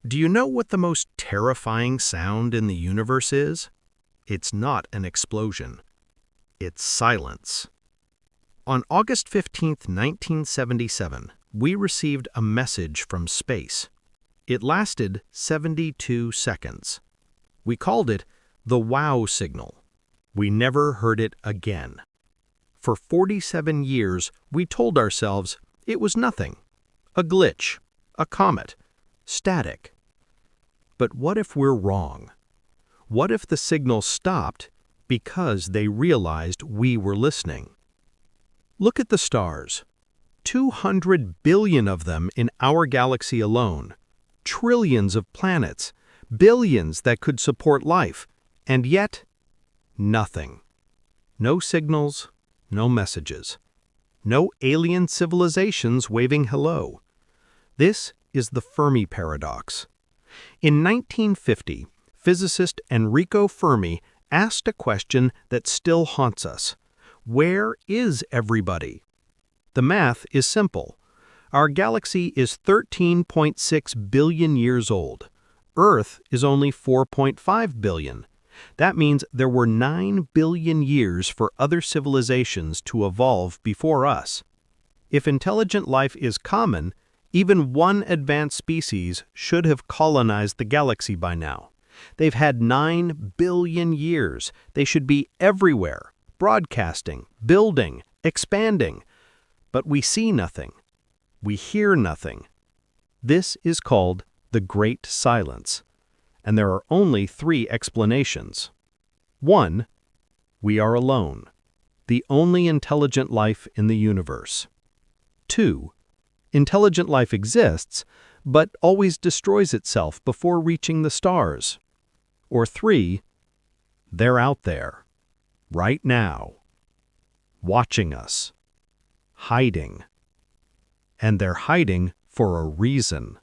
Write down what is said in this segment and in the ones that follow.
Do you know what the most terrifying sound in the universe is? It's not an explosion. It's silence. On August 15, 1977, we received a message from space. It lasted 72 seconds. We called it the wow signal. We never heard it again. For 47 years, we told ourselves it was nothing. A glitch, a comet, static. But what if we're wrong? What if the signal stopped because they realized we were listening? Look at the stars. 200 billion of them in our galaxy alone. Trillions of planets. Billions that could support life. And yet, nothing. No signals, no messages. No alien civilizations waving hello. This is the Fermi Paradox. In 1950, physicist Enrico Fermi asked a question that still haunts us. Where is everybody? The math is simple. Our galaxy is 13.6 billion years old. Earth is only 4.5 billion. That means there were 9 billion years for other civilizations to evolve before us. If intelligent life is common, even one advanced species should have colonized the galaxy by now. They've had 9 billion years. They should be everywhere, broadcasting, building, expanding. But we see nothing. We hear nothing. This is called the Great Silence. And there are only 3 explanations. 1. We are alone, the only intelligent life in the universe. 2. Intelligent life exists, but always destroys itself before reaching the stars. Or 3. They're out there, right now, watching us, hiding. And they're hiding for a reason.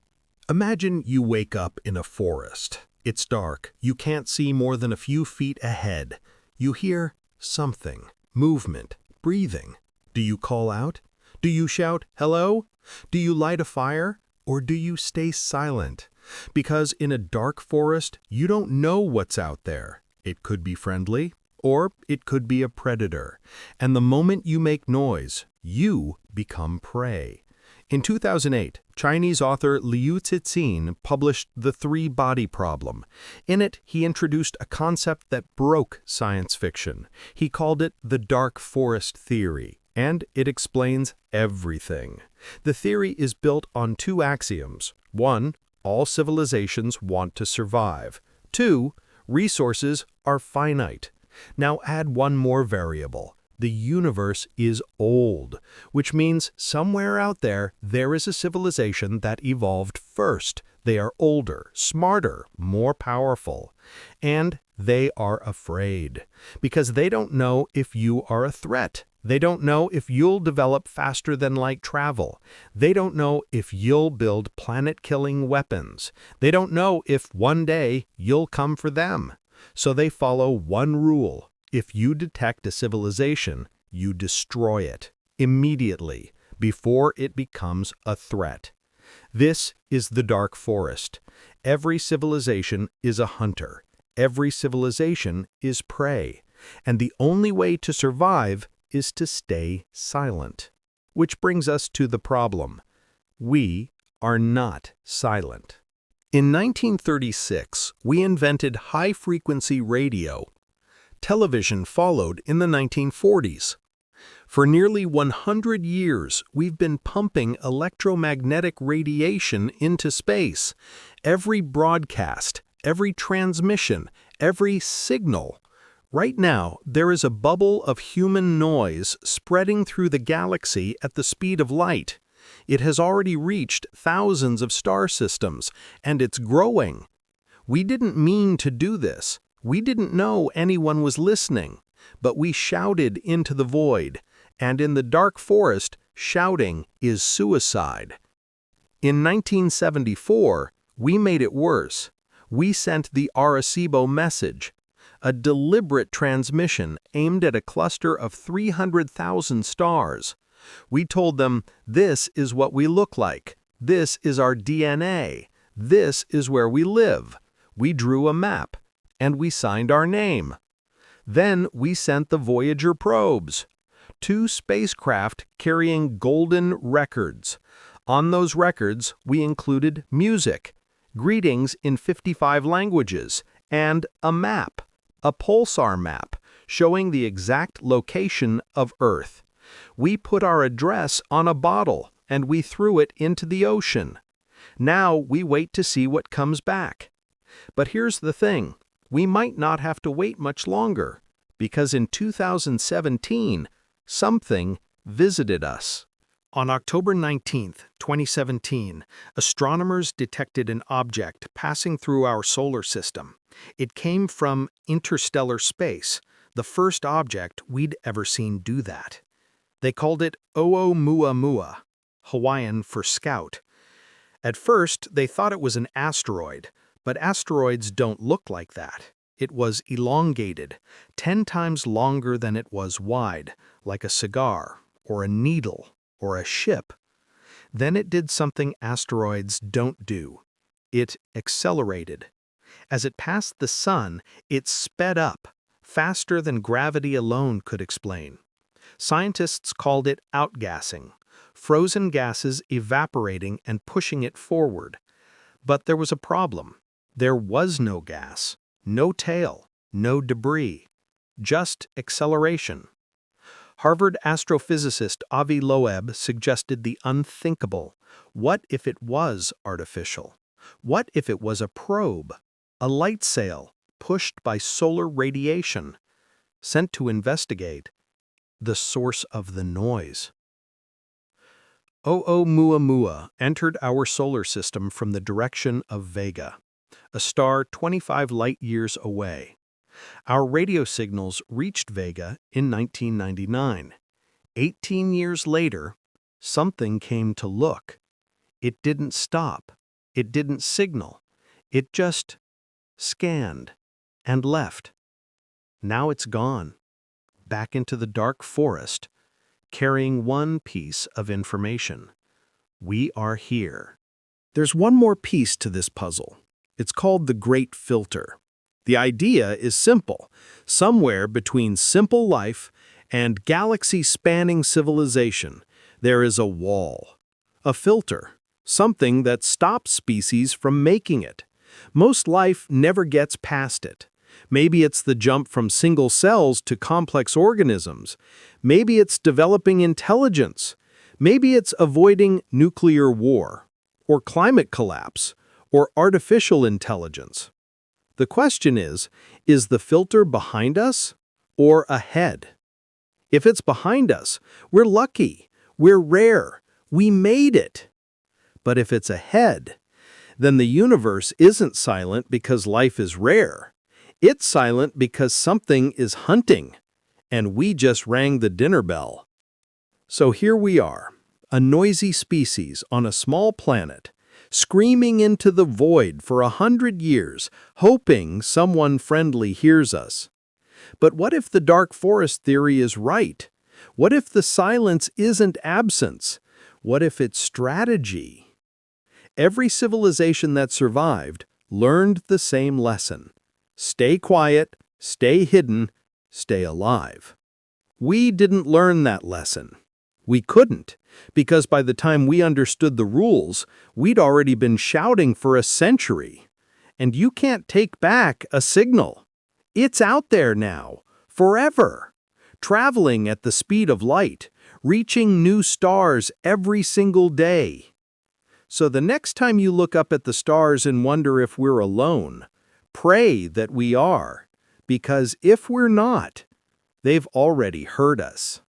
Imagine you wake up in a forest. It's dark. You can't see more than a few feet ahead. You hear something, movement, breathing. Do you call out? Do you shout, "Hello"? Do you light a fire? Or do you stay silent? Because in a dark forest, you don't know what's out there. It could be friendly, or it could be a predator. And the moment you make noise, you become prey. In 2008, Chinese author Liu Cixin published The Three-Body Problem. In it, he introduced a concept that broke science fiction. He called it the dark forest theory, and it explains everything. The theory is built on 2 axioms. 1, all civilizations want to survive. 2, resources are finite. Now add one more variable. The universe is old, which means somewhere out there is a civilization that evolved first. They are older, smarter, more powerful. And they are afraid, because they don't know if you are a threat. They don't know if you'll develop faster than light travel. They don't know if you'll build planet-killing weapons. They don't know if one day you'll come for them. So they follow one rule. If you detect a civilization, you destroy it immediately before it becomes a threat. This is the dark forest. Every civilization is a hunter. Every civilization is prey. And the only way to survive is to stay silent. Which brings us to the problem. We are not silent. In 1936, we invented high-frequency radio. Television followed in the 1940s. For nearly 100 years, we've been pumping electromagnetic radiation into space. Every broadcast, every transmission, every signal. Right now, there is a bubble of human noise spreading through the galaxy at the speed of light. It has already reached thousands of star systems, and it's growing. We didn't mean to do this. We didn't know anyone was listening, but we shouted into the void, and in the dark forest, shouting is suicide. In 1974, we made it worse. We sent the Arecibo message, a deliberate transmission aimed at a cluster of 300,000 stars. We told them, this is what we look like. This is our DNA. This is where we live. We drew a map, and we signed our name. Then we sent the Voyager probes, 2 spacecraft carrying golden records. On those records, we included music, greetings in 55 languages, and a map, a pulsar map, showing the exact location of Earth. We put our address on a bottle, and we threw it into the ocean. Now we wait to see what comes back. But here's the thing, we might not have to wait much longer, because in 2017, something visited us. On October 19, 2017, astronomers detected an object passing through our solar system. It came from interstellar space, the first object we'd ever seen do that. They called it Oumuamua, Hawaiian for scout. At first, they thought it was an asteroid, but asteroids don't look like that. It was elongated, 10 times longer than it was wide, like a cigar, or a needle, or a ship. Then it did something asteroids don't do. It accelerated. As it passed the sun, it sped up, faster than gravity alone could explain. Scientists called it outgassing, frozen gases evaporating and pushing it forward. But there was a problem. There was no gas, no tail, no debris, just acceleration. Harvard astrophysicist Avi Loeb suggested the unthinkable. What if it was artificial? What if it was a probe, a light sail pushed by solar radiation, sent to investigate the source of the noise? Oumuamua entered our solar system from the direction of Vega, a star 25 light-years away. Our radio signals reached Vega in 1999. 18 years later, something came to look. It didn't stop. It didn't signal. It just scanned and left. Now it's gone, back into the dark forest, carrying one piece of information. We are here. There's one more piece to this puzzle. It's called the Great Filter. The idea is simple. Somewhere between simple life and galaxy-spanning civilization, there is a wall, a filter, something that stops species from making it. Most life never gets past it. Maybe it's the jump from single cells to complex organisms. Maybe it's developing intelligence. Maybe it's avoiding nuclear war, or climate collapse, or artificial intelligence. The question is the filter behind us or ahead? If it's behind us, we're lucky, we're rare, we made it. But if it's ahead, then the universe isn't silent because life is rare. It's silent because something is hunting, and we just rang the dinner bell. So here we are, a noisy species on a small planet, screaming into the void for 100 years, hoping someone friendly hears us. But what if the dark forest theory is right? What if the silence isn't absence? What if it's strategy? Every civilization that survived learned the same lesson. Stay quiet, stay hidden, stay alive. We didn't learn that lesson. We couldn't, because by the time we understood the rules, we'd already been shouting for a century. And you can't take back a signal. It's out there now, forever, traveling at the speed of light, reaching new stars every single day. So the next time you look up at the stars and wonder if we're alone, pray that we are, because if we're not, they've already heard us.